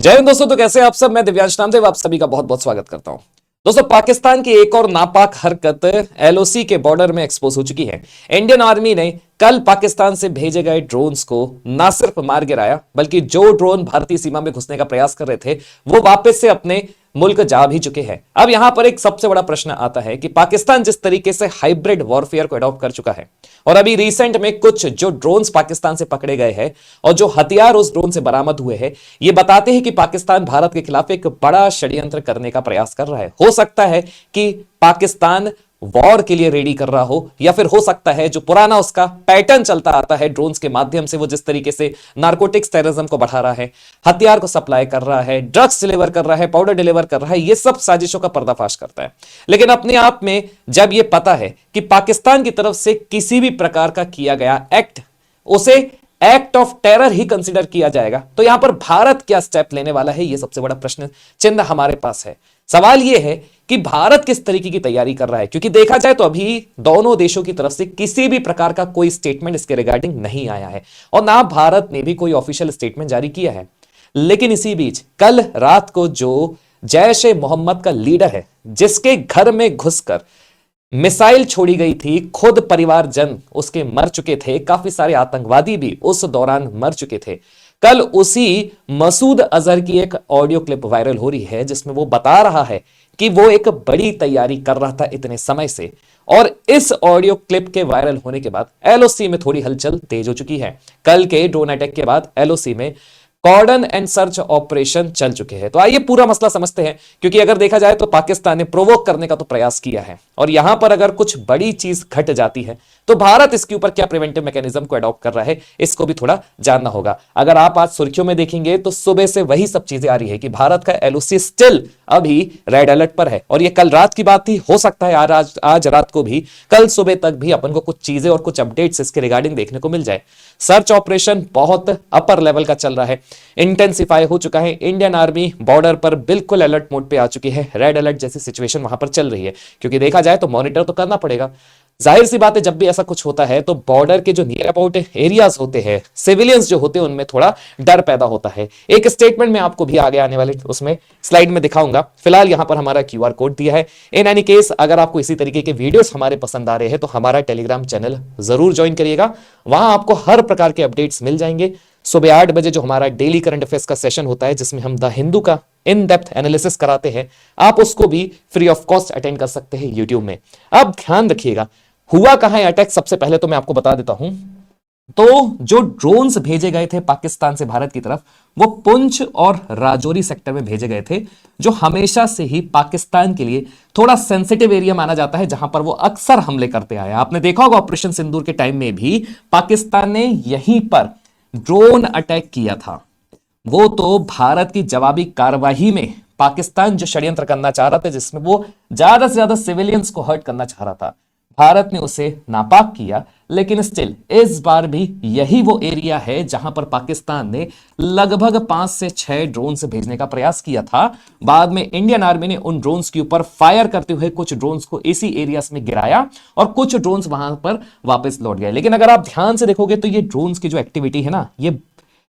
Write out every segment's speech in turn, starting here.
जय हिंद दोस्तों। तो कैसे हैं आप सब। मैं दिव्यांश नामदेव आप सभी का बहुत बहुत स्वागत करता हूं। दोस्तों, पाकिस्तान की एक और नापाक हरकत एलओसी के बॉर्डर में एक्सपोज हो चुकी है। इंडियन आर्मी ने कल पाकिस्तान से भेजे गए ड्रोन्स को ना सिर्फ मार गिराया, बल्कि जो ड्रोन भारतीय सीमा में घुसने का प्रयास कर रहे थे वो वापस से अपने मुल्क जा भी चुके हैं। अब यहां पर एक सबसे बड़ा प्रश्न आता है कि पाकिस्तान जिस तरीके से हाइब्रिड वॉरफेयर को अडॉप्ट कर चुका है, और अभी रिसेंट में कुछ जो ड्रोन्स पाकिस्तान से पकड़े गए हैं और जो हथियार उस ड्रोन से बरामद हुए हैं, ये बताते हैं कि पाकिस्तान भारत के खिलाफ एक बड़ा षड्यंत्र करने का प्रयास कर रहा है। हो सकता है कि पाकिस्तान वॉर के लिए रेडी कर रहा हो, या फिर हो सकता है जो पुराना उसका पैटर्न चलता आता है ड्रोन्स के माध्यम से, वो जिस तरीके से नारकोटिक्स टेररिज्म को बढ़ा रहा है, हथियार को सप्लाई कर रहा है, ड्रग्स डिलीवर कर रहा है, पाउडर डिलीवर कर रहा है, ये सब साजिशों का पर्दाफाश करता है। लेकिन अपने आप में जब यह पता है कि पाकिस्तान की तरफ से किसी भी प्रकार का किया गया एक्ट उसे act of terror he consider किया जाएगा, तो यहां पर भारत क्या स्टेप लेने वाला है, यह सबसे बड़ा प्रश्न चिन्ह हमारे पास है। सवाल यह है कि भारत किस तरीके की तैयारी कर रहा है, क्योंकि देखा जाए तो अभी दोनों देशों की तरफ से किसी भी प्रकार का कोई स्टेटमेंट इसके रिगार्डिंग नहीं आया है, और ना भारत ने भी कोई ऑफिशियल स्टेटमेंट जारी किया है। लेकिन इसी बीच कल रात को जो जैश ए मोहम्मद का लीडर है, जिसके घर में घुसकर मिसाइल छोड़ी गई थी, खुद परिवारजन उसके मर चुके थे, काफी सारे आतंकवादी भी उस दौरान मर चुके थे। कल उसी मसूद अजहर की एक ऑडियो क्लिप वायरल हो रही है, जिसमें वो बता रहा है कि वो एक बड़ी तैयारी कर रहा था इतने समय से। और इस ऑडियो क्लिप के वायरल होने के बाद एलओसी में थोड़ी हलचल तेज हो चुकी है। कल के ड्रोन अटैक के बाद एलओसी में कॉर्डन एंड सर्च ऑपरेशन चल चुके हैं। तो आइए पूरा मसला समझते हैं, क्योंकि अगर देखा जाए तो पाकिस्तान ने प्रोवोक करने का तो प्रयास किया है, और यहां पर अगर कुछ बड़ी चीज घट जाती है तो भारत इसके ऊपर क्या प्रिवेंटिव मैकेनिज्म को अडॉप्ट कर रहा है, इसको भी थोड़ा जानना होगा। अगर आप आज सुर्खियों में देखेंगे तो सुबह से वही सब चीजें आ रही है कि भारत का एलओसी स्टिल अभी रेड अलर्ट पर है, और ये कल रात की बात थी। हो सकता है आज रात को भी, कल सुबह तक भी अपन को कुछ चीजें और कुछ अपडेट्स इसके रिगार्डिंग देखने को मिल जाए। सर्च ऑपरेशन बहुत अपर लेवल का चल रहा है, इंटेंसिफाई हो चुका है। इंडियन आर्मी बॉर्डर पर बिल्कुल अलर्ट मोड पे आ चुकी है, रेड अलर्ट जैसी सिचुएशन वहां पर चल रही है, क्योंकि देखा जाए तो मॉनिटर तो करना पड़ेगा। जाहिर सी बात है, जब भी ऐसा कुछ होता है तो बॉर्डर के जो नियर अबाउट एरियाज होते हैं, सिविलियंस जो होते हैं, उनमें थोड़ा डर पैदा होता है। एक स्टेटमेंट में आपको भी आगे आने वाले उसमें स्लाइड में दिखाऊंगा। फिलहाल यहां पर हमारा क्यूआर कोड दिया है। इन एनी केस, अगर आपको इसी तरीके के वीडियोस हमारे पसंद आ रहे हैं तो हमारा टेलीग्राम चैनल जरूर ज्वाइन करिएगा। वहां आपको हर प्रकार के अपडेट्स मिल जाएंगे। सुबह 8 बजे जो हमारा डेली करंट अफेयर्स का सेशन होता है, जिसमें हम द हिंदू का इन डेप्थ एनालिसिस कराते हैं, आप उसको भी फ्री ऑफ कॉस्ट अटेंड कर सकते हैं यूट्यूब में। अब ध्यान रखिएगा, हुआ कहां है अटैक, सबसे पहले तो मैं आपको बता देता हूं। तो जो ड्रोन्स भेजे गए थे पाकिस्तान से भारत की तरफ, वो पुंछ और राजौरी सेक्टर में भेजे गए थे, जो हमेशा से ही पाकिस्तान के लिए थोड़ा सेंसिटिव एरिया माना जाता है, जहां पर वो अक्सर हमले करते आया। आपने देखा होगा ऑपरेशन सिंदूर के टाइम में भी पाकिस्तान ने यहीं पर ड्रोन अटैक किया था। वो तो भारत की जवाबी कार्रवाई में पाकिस्तान जो षड्यंत्र करना चाह रहा था, जिसमें वो ज्यादा से ज्यादा सिविलियंस को हर्ट करना चाह रहा था, भारत ने उसे नापाक किया। लेकिन स्टिल इस बार भी यही वो एरिया है जहां पर पाकिस्तान ने लगभग 5 से 6 ड्रोन्स भेजने का प्रयास किया था। बाद में इंडियन आर्मी ने उन ड्रोन्स के ऊपर फायर करते हुए कुछ ड्रोन्स को इसी एरियाज में गिराया, और कुछ ड्रोन्स वहां पर वापस लौट गए। लेकिन अगर आप ध्यान से देखोगे तो ये ड्रोन्स की जो एक्टिविटी है ना, ये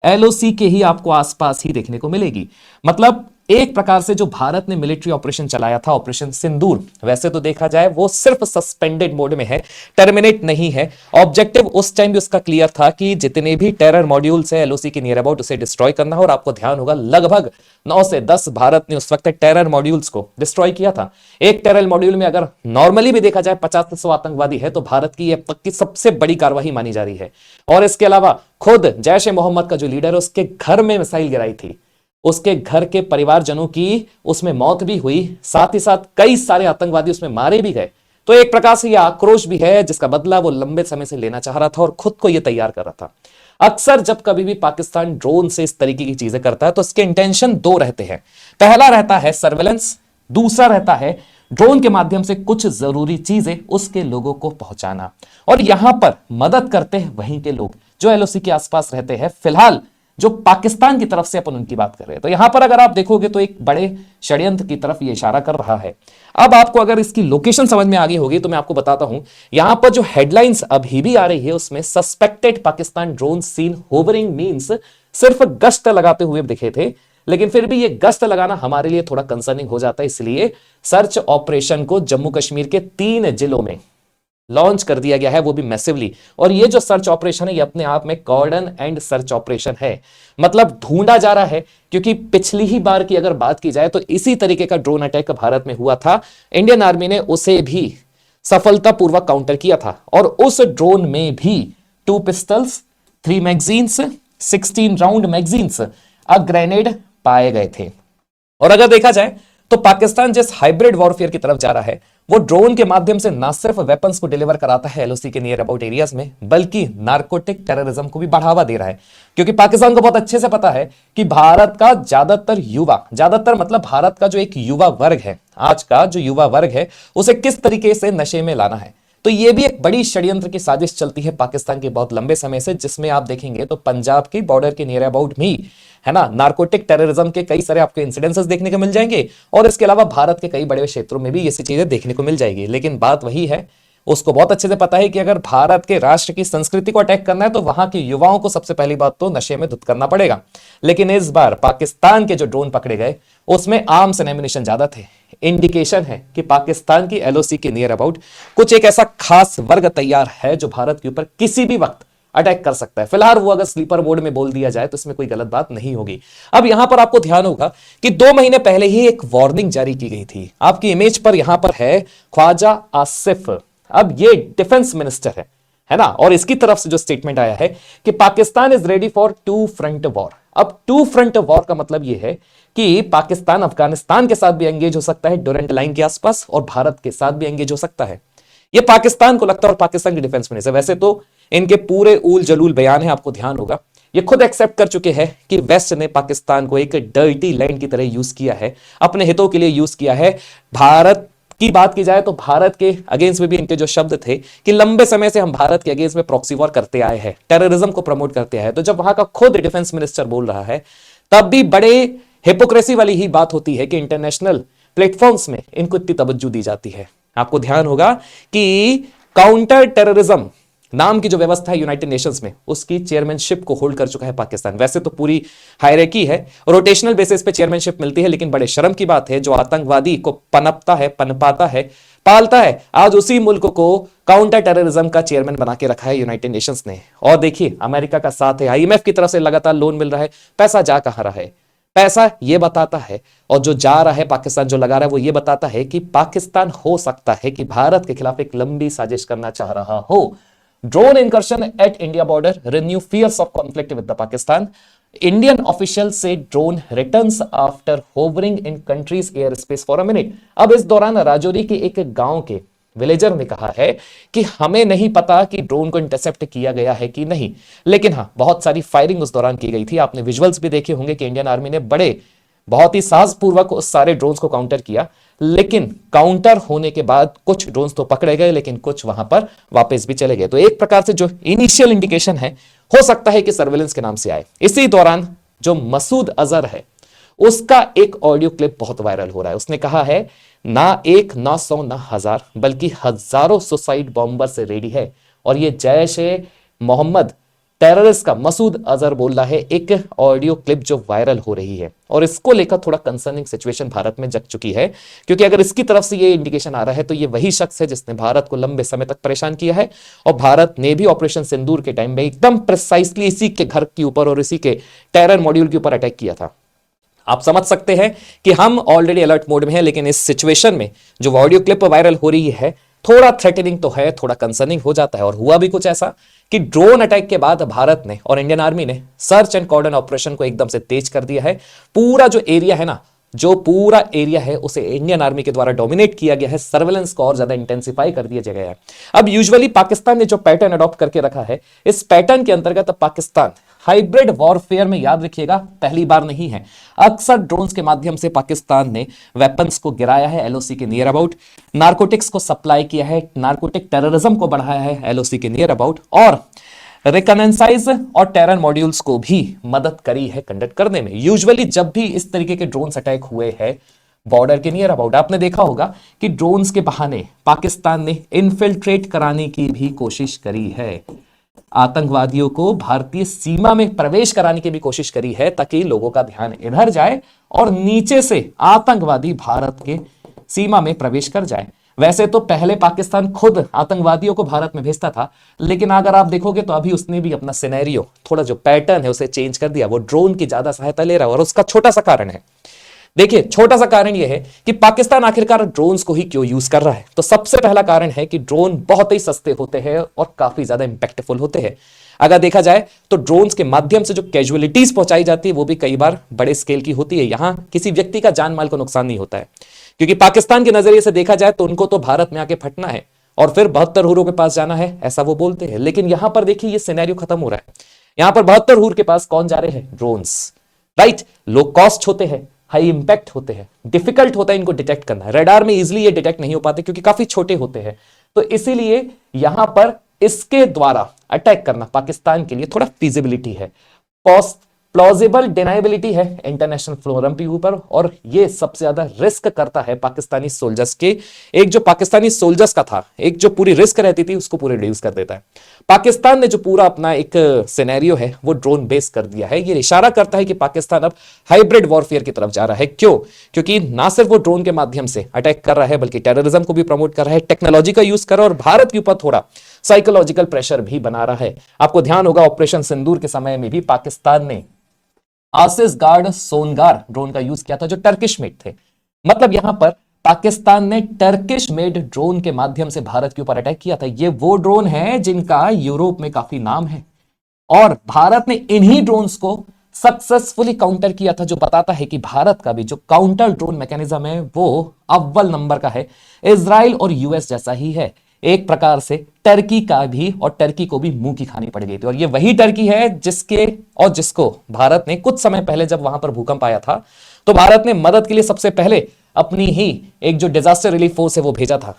एलओसी के ही आपको आसपास ही देखने को मिलेगी। मतलब एक प्रकार से जो भारत ने मिलिट्री ऑपरेशन चलाया था, ऑपरेशन सिंदूर, वैसे तो देखा जाए वो सिर्फ सस्पेंडेड मोड में है, टर्मिनेट नहीं है। ऑब्जेक्टिव उस टाइम भी उसका क्लियर था कि जितने भी टेरर मॉड्यूल्स है एलओसी के नियर अबाउट, उसे डिस्ट्रॉय करना है। और आपको ध्यान होगा लगभग 9 से 10 भारत ने उस वक्त टेरर मॉड्यूल्स को डिस्ट्रॉय किया था। एक टेरर मॉड्यूल में अगर नॉर्मली भी देखा जाए 50 से 100 आतंकवादी है, तो भारत की यह तक की सबसे बड़ी कार्रवाई मानी जा रही है। और इसके अलावा खुद जैश ए मोहम्मद का जो लीडर है, उसके घर में मिसाइल गिराई थी, उसके घर के परिवारजनों की उसमें मौत भी हुई, साथ ही साथ कई सारे आतंकवादी उसमें मारे भी गए। तो एक प्रकार से यह आक्रोश भी है जिसका बदला वो लंबे समय से लेना चाह रहा था और खुद को यह तैयार कर रहा था। अक्सर जब कभी भी पाकिस्तान ड्रोन से इस तरीके की चीजें करता है तो इसके इंटेंशन 2 रहते हैं। पहला रहता है सर्वेलेंस, दूसरा रहता है ड्रोन के माध्यम से कुछ जरूरी चीजें उसके लोगों को पहुंचाना। और यहां पर मदद करते हैं वहीं के लोग जो एलओसी के आसपास रहते हैं। फिलहाल जो पाकिस्तान की तरफ से अपन उनकी बात कर रहे हैं, तो यहां पर अगर आप देखोगे तो एक बड़े षड्यंत्र की तरफ ये इशारा कर रहा है। अब आपको अगर इसकी लोकेशन समझ में आ गई होगी तो मैं आपको बताता हूं। यहां पर जो हेडलाइंस अभी भी आ रही है उसमें suspected Pakistan drone seen hovering means सिर्फ गश्त लगाते हुए दिखे थे, लेकिन फिर भी ये गश्त लगाना हमारे लिए थोड़ा कंसर्निंग हो जाता है। इसलिए सर्च ऑपरेशन को जम्मू कश्मीर के 3 जिलों में लॉन्च कर दिया गया है, वो भी मैसिवली। और ये जो सर्च ऑपरेशन है ये अपने आप में कॉर्डन एंड सर्च ऑपरेशन है, मतलब ढूंढा जा रहा है। क्योंकि पिछली ही बार की अगर बात की जाए तो इसी तरीके का ड्रोन अटैक भारत में हुआ था, इंडियन आर्मी ने उसे भी सफलतापूर्वक काउंटर किया था। और उस ड्रोन में भी 2 pistols, 3 magazines, 16 round magazines, grenade पाए गए थे। और अगर देखा जाए तो पाकिस्तान जिस हाइब्रिड वॉरफेयर की तरफ जा रहा है वो ड्रोन के माध्यम से ना सिर्फ वेपन्स को डिलीवर कराता है एलओसी के नियर अबाउट एरियाज में, बल्कि नार्कोटिक टेररिज्म को भी बढ़ावा दे रहा है। क्योंकि पाकिस्तान को बहुत अच्छे से पता है कि भारत का ज्यादातर मतलब भारत का जो एक युवा वर्ग है, आज का जो युवा वर्ग है, उसे किस तरीके से नशे में लाना है। तो यह भी एक बड़ी षड्यंत्र की साजिश चलती है पाकिस्तान के बहुत लंबे समय से, जिसमें आप देखेंगे तो पंजाब की बॉर्डर के नियर अबाउट भी है ना नार्कोटिक टेररिज्म के कई सारे आपको इंसिडेंसेस देखने को मिल जाएंगे। और इसके अलावा भारत के कई बड़े क्षेत्रों में भी ये चीजें देखने को मिल जाएगी। लेकिन बात वही है, उसको बहुत अच्छे से पता है कि अगर भारत के राष्ट्र की संस्कृति को अटैक करना है तो वहां के युवाओं को सबसे पहली बात तो नशे में धुत करना पड़ेगा। लेकिन इस बार पाकिस्तान के जो ड्रोन पकड़े गए उसमें आर्म्स एंड एम्युनिशन ज्यादा थे। इंडिकेशन है कि पाकिस्तान की एलओसी के नियर अबाउट कुछ एक ऐसा खास वर्ग तैयार है जो भारत के ऊपर किसी भी वक्त अटैक कर सकता है। फिलहाल वो अगर स्लीपर मोड में बोल दिया जाए तो इसमें कोई गलत बात नहीं होगी। अब यहां पर आपको ध्यान होगा कि 2 महीने पहले ही एक वार्निंग जारी की गई थी। आपकी इमेज पर यहां पर है ख्वाजा आसिफ, अब ये डिफेंस मिनिस्टर है ना। और इसकी तरफ से जो स्टेटमेंट आया है कि Pakistan is ready for 2 front war. अब 2 फ्रंट वॉर का मतलब यह है कि पाकिस्तान अफगानिस्तान के साथ भी एंगेज हो सकता है डुरंट लाइन के आसपास, और भारत के साथ भी एंगेज हो सकता है। यह पाकिस्तान को लगता है और पाकिस्तान के डिफेंस मिनिस्टर, वैसे तो इनके पूरे ऊल जलूल बयान है, आपको ध्यान होगा ये खुद एक्सेप्ट कर चुके हैं कि वेस्ट ने पाकिस्तान को एक डर्टी लैंड की तरह यूज किया है, अपने हितों के लिए यूज किया है। भारत की बात की जाए तो भारत के अगेंस्ट में भी इनके जो शब्द थे कि लंबे समय से हम भारत के अगेंस्ट में प्रॉक्सी वॉर करते आए हैं, टेररिज्म को प्रमोट करते आए हैं। तो जब वहां का खुद डिफेंस मिनिस्टर बोल रहा है तब भी बड़े हिपोक्रेसी वाली ही बात होती है कि इंटरनेशनल प्लेटफॉर्म्स में इनको इतनी तवज्जो दी जाती है। आपको ध्यान होगा कि काउंटर टेररिज्म नाम की जो व्यवस्था है यूनाइटेड नेशंस में, उसकी चेयरमैनशिप को होल्ड कर चुका है पाकिस्तान। वैसे तो पूरी हायरार्की है, रोटेशनल बेसिस पे चेयरमैनशिप मिलती है, लेकिन बड़े शर्म की बात है जो आतंकवादी को पनपता है, पनपाता है, पालता है, आज उसी मुल्क को काउंटर टेररिज्म का चेयरमैन बना के रखा है यूनाइटेड नेशंस ने। और देखिए अमेरिका का साथ है, आईएमएफ की तरफ से लगातार लोन मिल रहा है। पैसा जा कहां रहा है? पैसा ये बताता है, और जो जा रहा है पाकिस्तान जो लगा रहा है वो ये बताता है कि पाकिस्तान हो सकता है कि भारत के खिलाफ एक लंबी साजिश करना चाह रहा हो। Drone incursion at India border renew fears of conflict with the Pakistan. Indian officials say drone returns after hovering in country's airspace for a minute. अब इस दौरान राजौरी के एक गांव के विलेजर ने कहा है कि हमें नहीं पता कि ड्रोन को इंटरसेप्ट किया गया है कि नहीं, लेकिन हाँ बहुत सारी फायरिंग उस दौरान की गई थी। आपने विजुअल्स भी देखे होंगे कि इंडियन आर्मी ने बहुत ही साहसपूर्वक उस सारे ड्रोन्स को काउंटर किया। लेकिन काउंटर होने के बाद कुछ ड्रोन्स तो पकड़े गए, लेकिन कुछ वहां पर वापस भी चले गए। तो एक प्रकार से जो इनिशियल इंडिकेशन है हो सकता है कि सर्वेलेंस के नाम से आए। इसी दौरान जो मसूद अजहर है उसका एक ऑडियो क्लिप बहुत वायरल हो रहा है। उसने कहा है ना 1 ना 100 ना 1000 बल्कि हजारों सुसाइड बॉम्बर से रेडी है। और ये जैश ए मोहम्मद टेररिस्ट का मसूद अजहर बोल रहा है, एक ऑडियो क्लिप जो वायरल हो रही है। और इसको लेकर थोड़ा कंसर्निंग सिचुएशन भारत में जग चुकी है, क्योंकि अगर इसकी तरफ से ये इंडिकेशन आ रहा है तो ये वही शख्स है जिसने भारत को लंबे समय तक परेशान किया है। और भारत ने भी ऑपरेशन सिंदूर के टाइम में एकदम प्रिसाइसली इसी के घर के ऊपर और इसी के टेरर मॉड्यूल के ऊपर अटैक किया था। आप समझ सकते हैं कि हम ऑलरेडी अलर्ट मोड में हैं, लेकिन इस सिचुएशन में जो ऑडियो क्लिप वायरल हो रही है थोड़ा थ्रेटनिंग तो है, थोड़ा कंसर्निंग हो जाता है। और हुआ भी कुछ ऐसा कि ड्रोन अटैक के बाद भारत ने और इंडियन आर्मी ने सर्च एंड कॉर्डन ऑपरेशन को एकदम से तेज कर दिया है। पूरा जो एरिया है ना, जो पूरा एरिया है उसे इंडियन आर्मी के द्वारा डोमिनेट किया गया है, सर्वेलेंस को और ज्यादा इंटेंसिफाई कर दिया गया है। अब यूजुअली पाकिस्तान ने जो पैटर्न अडॉप्ट करके रखा है, इस पैटर्न के अंतर्गत पाकिस्तान हाइब्रिड वॉरफेयर में, याद रखिएगा पहली बार नहीं है, अक्सर ड्रोन्स के माध्यम से पाकिस्तान ने वेपन्स को गिराया है एलओसी के नियर अबाउट, नार्कोटिक्स को सप्लाई किया है, नार्कोटिक टेररिज्म को बढ़ाया है एलओसी के नियर अबाउट, और रिकनेंसाइज और टेरर मॉड्यूल्स को भी मदद करी है कंडक्ट करने में। यूजुअली जब भी इस तरीके के ड्रोन्स अटैक हुए हैं बॉर्डर के नियर अबाउट, आपने देखा होगा कि ड्रोन्स के बहाने पाकिस्तान ने इन्फिल्ट्रेट कराने की भी कोशिश करी है। आतंकवादियों को भारतीय सीमा में प्रवेश कराने की भी कोशिश करी है, ताकि लोगों का ध्यान इधर जाए और नीचे से आतंकवादी भारत के सीमा में प्रवेश कर जाए। वैसे तो पहले पाकिस्तान खुद आतंकवादियों को भारत में भेजता था, लेकिन अगर आप देखोगे तो अभी उसने भी अपना सिनेरियो, थोड़ा जो पैटर्न है उसे चेंज कर दिया। वो ड्रोन की ज्यादा सहायता ले रहा है और उसका छोटा सा कारण है, देखिए छोटा सा कारण यह है कि पाकिस्तान आखिरकार ड्रोन्स को ही क्यों यूज कर रहा है। तो सबसे पहला कारण है कि ड्रोन बहुत ही सस्ते होते हैं और काफी ज्यादा इंपैक्टफुल होते हैं। अगर देखा जाए तो ड्रोन्स के माध्यम से जो कैजुअलिटीज पहुंचाई जाती है वो भी कई बार बड़े स्केल की होती है। यहां किसी व्यक्ति का जान माल को नुकसान नहीं होता है, क्योंकि पाकिस्तान के नजरिए से देखा जाए तो उनको तो भारत में आके फटना है और फिर 72 हुरों के पास जाना है, ऐसा वो बोलते हैं। लेकिन यहां पर देखिए ये सिनेरियो खत्म हो रहा है। यहां पर 72 हुर के पास कौन जा रहे हैं? Drones, right. लो कॉस्ट होते हैं, हाई इंपैक्ट होते हैं, डिफिकल्ट होता है इनको डिटेक्ट करना। रडार में इजीली ये डिटेक्ट नहीं हो पाते क्योंकि काफी छोटे होते हैं। तो इसीलिए यहां पर इसके द्वारा अटैक करना पाकिस्तान के लिए थोड़ा फिजिबिलिटी है, प्लॉजिबल डिनाइबिलिटी है इंटरनेशनल फोरम के ऊपर, और ये सबसे ज्यादा रिस्क करता है पाकिस्तानी सोल्जर्स के। एक जो पाकिस्तानी सोल्जर्स का था, एक जो पूरी रिस्क रहती थी, उसको पूरे रिड्यूस कर देता है। पाकिस्तान ने जो पूरा अपना एक सिनेरियो है वो ड्रोन बेस कर दिया है। ये इशारा करता है कि पाकिस्तान अब हाइब्रिड वॉरफेयर की तरफ जा रहा है। क्यों? क्योंकि ना सिर्फ वो ड्रोन के माध्यम से अटैक कर रहा है, बल्कि टेररिज्म को भी प्रमोट कर रहा है, टेक्नोलॉजी का यूज कर रहा है और भारत के ऊपर थोड़ा साइकोलॉजिकल प्रेशर भी बना रहा है। आपको ध्यान होगा ऑपरेशन सिंदूर के समय में भी पाकिस्तान ने आसिस गार्ड सोनगार ड्रोन का यूज किया था, जो टर्किश मेड थे। मतलब यहां पर पाकिस्तान ने टर्किश मेड ड्रोन के माध्यम से भारत के ऊपर अटैक किया था। ये वो ड्रोन है जिनका यूरोप में काफी नाम है, और भारत ने इन्हीं ड्रोन्स को सक्सेसफुली काउंटर किया था, जो बताता है कि भारत का भी जो काउंटर ड्रोन मैकेनिज्म है वो अव्वल नंबर का है। इजराइल और यूएस जैसा ही है एक प्रकार से। टर्की का भी, और टर्की को भी मुंह की खानी पड़ गई थी। और ये वही टर्की है जिसको भारत ने कुछ समय पहले, जब वहां पर भूकंप आया था, तो भारत ने मदद के लिए सबसे पहले अपनी ही एक जो डिजास्टर रिलीफ फोर्स है वो भेजा था।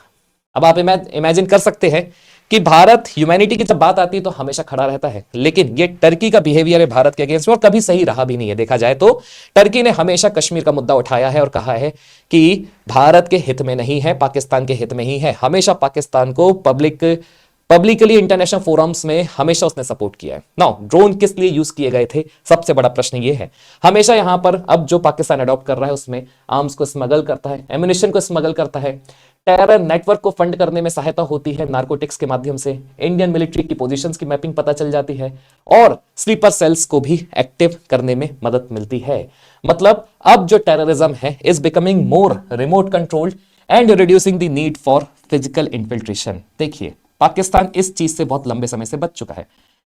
अब आप इमेजिन कर सकते हैं कि भारत ह्यूमैनिटी की जब बात आती है तो हमेशा खड़ा रहता है, लेकिन ये टर्की का बिहेवियर है भारत के अगेंस्ट में, और कभी सही रहा भी नहीं है। देखा जाए तो टर्की ने हमेशा कश्मीर का मुद्दा उठाया है और कहा है कि भारत के हित में नहीं है, पाकिस्तान के हित में ही है। हमेशा पाकिस्तान को पब्लिकली इंटरनेशनल फोरम्स में हमेशा उसने सपोर्ट किया है। नाउ ड्रोन किस लिए यूज किए गए थे, सबसे बड़ा प्रश्न ये है। हमेशा यहां पर अब जो पाकिस्तान अडॉप्ट कर रहा है उसमें आर्म्स को स्मगल करता है, एम्युनिशन को स्मगल करता है, टेरर नेटवर्क को फंड करने में सहायता होती है नार्कोटिक्स के माध्यम से, इंडियन मिलिट्री की पोजीशंस की मैपिंग पता चल जाती है, और स्लीपर सेल्स को भी एक्टिव करने में मदद मिलती है। मतलब अब जो टेररिज्म है is becoming more remote controlled and reducing the need for physical infiltration. देखिए पाकिस्तान इस चीज से बहुत लंबे समय से बच चुका है।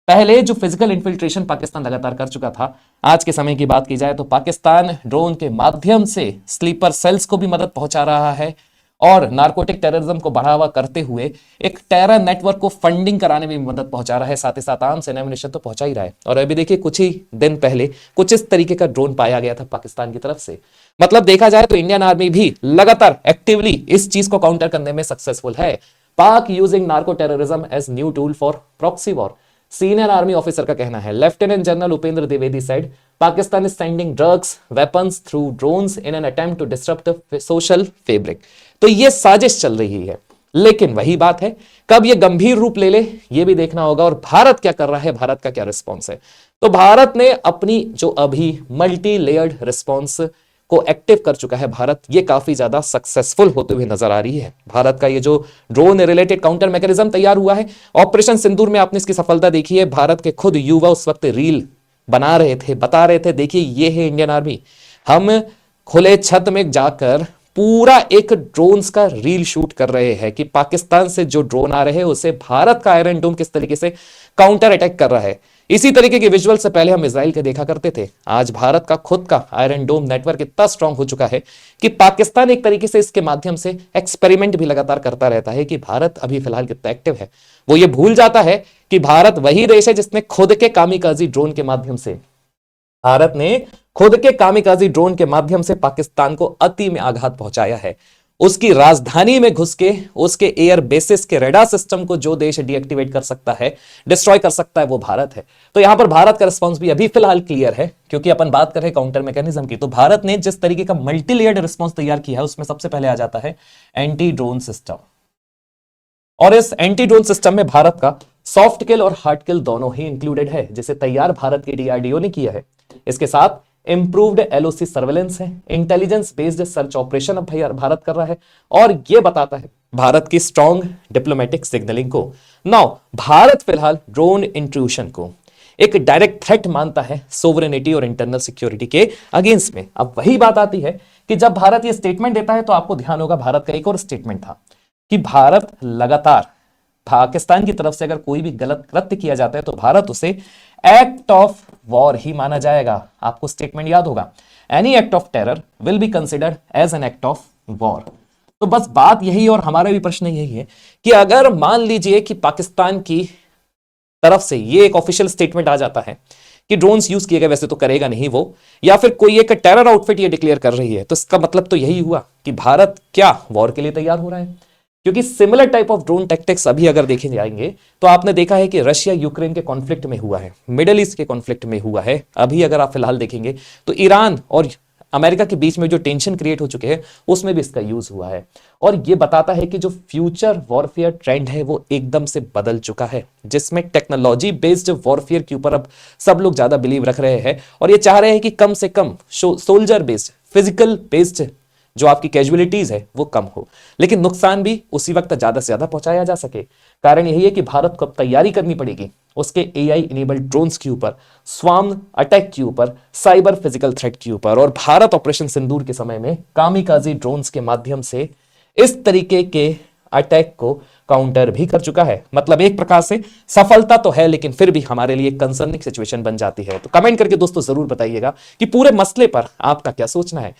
पहले जो फिजिकल इन्फिल्ट्रेशन पाकिस्तान लगातार कर चुका था, आज के समय की बात की जाए तो पाकिस्तान ड्रोन के माध्यम से स्लीपर सेल्स को भी मदद पहुंचा रहा है, और नार्कोटिक टेररिज्म को बढ़ावा करते हुए एक टेरर नेटवर्क को फंडिंग कराने में भी मदद पहुंचा रहा है। साथ ही साथ आर्म्स एंड एम्युनिशन तो पहुंचा ही रहा है। और अभी देखिए कुछ ही दिन पहले कुछ इस तरीके का ड्रोन पाया गया था पाकिस्तान की तरफ से। मतलब देखा जाए तो इंडियन आर्मी भी लगातार एक्टिवली इस चीज को काउंटर करने में सक्सेसफुल है। Pak using narco terrorism as new tool for proxy war. Senior army officer का कहना है, lieutenant general Upendra Dwivedi said Pakistan is sending drugs weapons through drones in an attempt to disrupt the social fabric। तो ये साजिश चल रही है, लेकिन वही बात है कब ये गंभीर रूप ले ले ये भी देखना होगा। और भारत क्या कर रहा है, भारत का क्या रिस्पॉन्स है। तो भारत ने अपनी जो अभी मल्टी लेयर्ड रिस्पॉन्स को एक्टिव कर चुका है भारत, ये काफी ज्यादा सक्सेसफुल होते हुए नजर आ रही है। भारत का ये जो ड्रोन रिलेटेड काउंटर मैकेनिज्म तैयार हुआ है, ऑपरेशन सिंदूर में आपने इसकी सफलता देखी है। भारत के खुद युवा उस वक्त रील बना रहे थे, बता रहे थे देखिए ये है इंडियन आर्मी। हम खुले छत में जाकर पूरा एक ड्रोन्स का रील शूट कर रहे हैं कि पाकिस्तान से जो ड्रोन आ रहे हैं उसे भारत का आयरन डोम किस तरीके से काउंटर अटैक कर रहा है। इसी तरीके के विजुअल से पहले हम इजराइल के देखा करते थे। आज भारत का खुद का आयरन डोम नेटवर्क इतना स्ट्रांग हो चुका है कि पाकिस्तान एक तरीके से इसके माध्यम से एक्सपेरिमेंट भी लगातार करता रहता है कि भारत अभी फिलहाल कितना एक्टिव है। वो ये भूल जाता है कि भारत वही देश है जिसने खुद के कामिकाजी ड्रोन के माध्यम से पाकिस्तान को अति में आघात पहुंचाया है। उसकी राजधानी में घुस के उसके एयर बेसिस के रेडार सिस्टम को जो देश डीएक्टिवेट कर सकता है, डिस्ट्रॉय कर सकता है, वो भारत है। तो यहां पर भारत का रिस्पांस भी अभी फिलहाल क्लियर है, क्योंकि अपन बात कर रहे हैं काउंटर मैकेनिज्म की। तो भारत ने जिस तरीके का मल्टी लेयर्ड रिस्पांस तैयार किया है उसमें सबसे पहले आ जाता है एंटी ड्रोन सिस्टम। और इस एंटी ड्रोन सिस्टम में भारत का सॉफ्ट किल और हार्ड किल दोनों ही इंक्लूडेड है, जिसे तैयार भारत के डीआरडीओ ने किया है। इसके साथ इंप्रूव्ड एलओसी सर्वेलेंस है, इंटेलिजेंस बेस्ड सर्च ऑपरेशन अब भारत कर रहा है, और यह बताता है भारत की स्ट्रॉन्ग डिप्लोमेटिक सिग्नलिंग को। नाउ भारत फिलहाल ड्रोन इंट्रूशन को एक डायरेक्ट थ्रेट मानता है सोवरेनिटी और इंटरनल सिक्योरिटी के अगेंस्ट में। अब वही बात आती है कि जब भारत ये स्टेटमेंट देता है तो आपको ध्यान होगा भारत का एक और स्टेटमेंट था कि भारत लगातार पाकिस्तान की तरफ से अगर कोई भी गलत कृत्य किया जाता है तो भारत उसे एक्ट ऑफ वॉर ही माना जाएगा। आपको स्टेटमेंट याद होगा, any act of terror will be considered as an act of war. तो बस बात यही और हमारा भी प्रश्न यही है कि अगर मान लीजिए कि पाकिस्तान की तरफ से ये एक ऑफिशियल स्टेटमेंट आ जाता है कि ड्रोन्स यूज किए गए, वैसे तो करेगा नहीं वो, या फिर कोई एक टेरर आउटफिट ये डिक्लेयर कर रही है, तो इसका मतलब तो यही हुआ कि भारत क्या वॉर के लिए तैयार हो रहा है। क्योंकि similar type of drone tactics अभी अगर देखे जाएंगे तो आपने देखा है कि रशिया यूक्रेन के कॉन्फ्लिक्ट में हुआ है, मिडिल ईस्ट के कॉन्फ्लिक्ट में हुआ है, अभी अगर आप फिलहाल देखेंगे तो ईरान और अमेरिका के बीच में जो टेंशन क्रिएट हो चुके हैं उसमें भी इसका यूज हुआ है। और ये बताता है कि जो फ्यूचर वॉरफेयर ट्रेंड है वो एकदम से बदल चुका है, जिसमें टेक्नोलॉजी बेस्ड वॉरफेयर के ऊपर अब सब लोग ज्यादा बिलीव रख रहे हैं और ये चाह रहे हैं कि कम से कम सोल्जर बेस्ड फिजिकल बेस्ड जो आपकी कैजुअलिटीज है वो कम हो, लेकिन नुकसान भी उसी वक्त ज्यादा से ज्यादा पहुंचाया जा सके। कारण यही है कि भारत को अब तैयारी करनी पड़ेगी उसके एआई इनेबल्ड ड्रोन्स के ऊपर, स्वार्म अटैक के ऊपर, साइबर फिजिकल थ्रेट के ऊपर। और भारत ऑपरेशन सिंदूर के समय में कामिकाजी ड्रोन्स के माध्यम से इस तरीके के अटैक को काउंटर भी कर चुका है। मतलब एक प्रकार से सफलता तो है, लेकिन फिर भी हमारे लिए कंसर्निंग सिचुएशन बन जाती है। तो कमेंट करके दोस्तों जरूर बताइएगा कि पूरे मसले पर आपका क्या सोचना है।